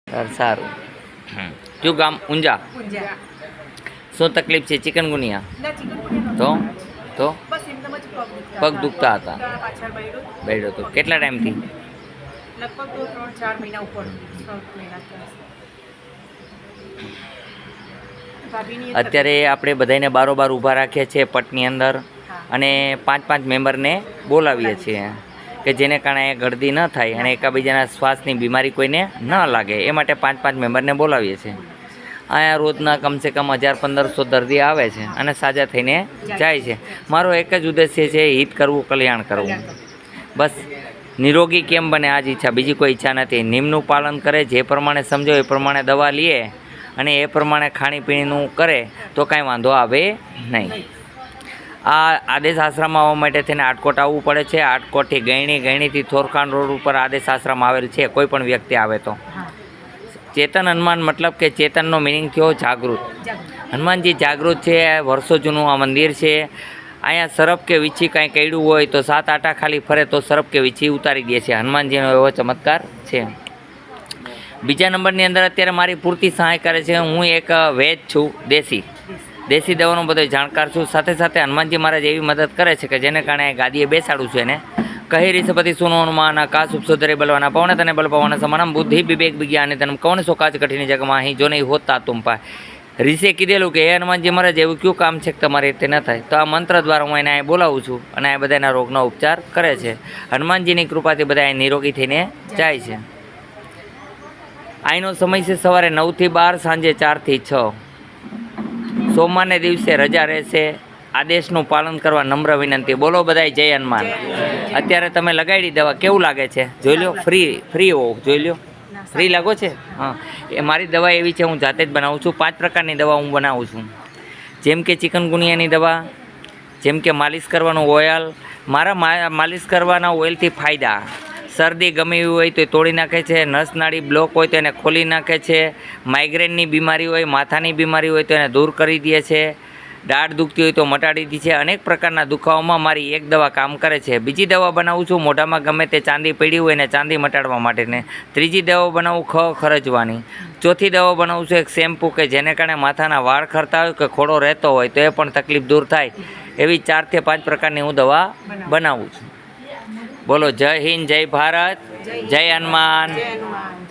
સારું. કયું ગામ? ઊંઝા. ઊંઝા. શું તકલીફ છે? ચિકનગુનિયા. ના, ચિકનગુનિયા નહોતું. તો બસ એમનેમ જ પગ દુખતા હતા. પાછળ બૈડું. બેડો તો કેટલા ટાઈમથી? લગભગ તો 3-4 મહિના ઉપર 6 મહિના થયા. ભાભીની એ અત્યારે આપણે બધાને બારોબાર ઊભા રાખીએ છીએ પટની અંદર અને 5-5 મેમ્બરને બોલાવીએ છીએ કે જેને કારણે ગળદી ન થાય અને એકાબીજાના શ્વાસની બીમારી કોઈને ન લાગે એ માટે 5-5 મેમ્બરને બોલાવીએ છીએ. અહીંયા રોજના કમસે કમ 1000-1500 દર્દી આવે છે અને સાજા થઈને જાય છે. મારો એક જ ઉદ્દેશ્ય છે, હિત કરવું, કલ્યાણ કરવું. બસ નિરોગી કેમ બને આ જ ઈચ્છા, બીજી કોઈ ઈચ્છા નથી. નિયમનું પાલન કરે, જે પ્રમાણે સમજો એ પ્રમાણે દવા લઈએ અને એ પ્રમાણે ખાણીપીણીનું કરે તો કાંઈ વાંધો આવે નહીં. આ આદેશ આશ્રમ આવવા માટે થઈને આટકોટ આવવું પડે છે. આટકોટથી ગયણીથી થોરખાન રોડ ઉપર આદેશ આશ્રમ આવેલ છે. કોઈ પણ વ્યક્તિ આવે તો ચેતન હનુમાન મતલબ કે ચેતનનો મિનિંગ થયો જાગૃત. હનુમાનજી જાગૃત છે. વર્ષો જૂનું આ મંદિર છે. અહીંયા સરપ કે વીછી કાંઈ કડ્યું હોય તો 7 આટા ખાલી ફરે તો સરપ કે વીછી ઉતારી દે છે. હનુમાનજીનો એવો ચમત્કાર છે. બીજા નંબરની અંદર અત્યારે મારી પૂરતી સહાય કરે છે. હું એક વેદ છું, દેશી દવાનો બધો જાણકાર છું. સાથે સાથે હનુમાનજી મહારાજ એવી મદદ કરે છે કે જેને કારણે ગાદીએ બેસાડું છું એને. કહી રીસપતિ સુનો હનુમાન કા સુપસોદરે બલવાના પવન તને બલ પવન સમાનમ બુદ્ધિ વિવેક વિજ્ઞાન તને કૌન સો કાચ કઠિન જગમાં અહીં જો નહીં હોતા તુમ પાય. રીસે કીધેલું કે હે હનુમાનજી મહારાજ એવું કયું કામ છે કે તમારી રીતે ન થાય? તો આ મંત્ર દ્વારા હું એને અહીં બોલાવું છું અને આ બધાના રોગનો ઉપચાર કરે છે. હનુમાનજીની કૃપાથી બધા નિરોગી થઈને જાય છે. અહીંનો સમય છે સવારે 9 થી 12, સાંજે 4 થી 6. સોમવારને દિવસે રજા રહેશે. આદેશનું પાલન કરવા નમ્ર વિનંતી. બોલો બધાય જય હનુમાન. અત્યારે તમે લગાડી દવા, કેવું લાગે છે? જોઈ લો. ફ્રી હોવ, જોઈ લો. ફ્રી લાગો છે? હા. એ મારી દવા એવી છે, હું જાતે જ બનાવું છું. 5 પ્રકારની દવા હું બનાવું છું. જેમ કે ચિકનગુનિયાની દવા, જેમ કે માલિશ કરવાનું ઓઇલ. મારા માલિશ કરવાના ઓઇલથી ફાયદા: શરદી ગમે એવી હોય તો એ તોડી નાખે છે. નસ નાડી બ્લોક હોય તો એને ખોલી નાખે છે. માઇગ્રેનની બીમારી હોય, માથાની બીમારી હોય તો એને દૂર કરી દે છે. દાઢ દુખતી હોય તો મટાડી દે છે. અનેક પ્રકારના દુખાવામાં મારી એક દવા કામ કરે છે. બીજી દવા બનાવું છું મોઢામાં ગમે તે ચાંદી પડી હોય ને ચાંદી મટાડવા માટેને. ત્રીજી દવા બનાવું ખરજવાની. ચોથી દવા બનાવું છું એક શેમ્પૂ કે જેને કારણે માથાના વાળ ખરતા હોય કે ખોડો રહેતો હોય તો એ પણ તકલીફ દૂર થાય. એવી 4 થી 5 પ્રકારની હું દવા બનાવું છું. બોલો જય હિન્દ, જય ભારત, જય હનુમાન. જય હનુમાન.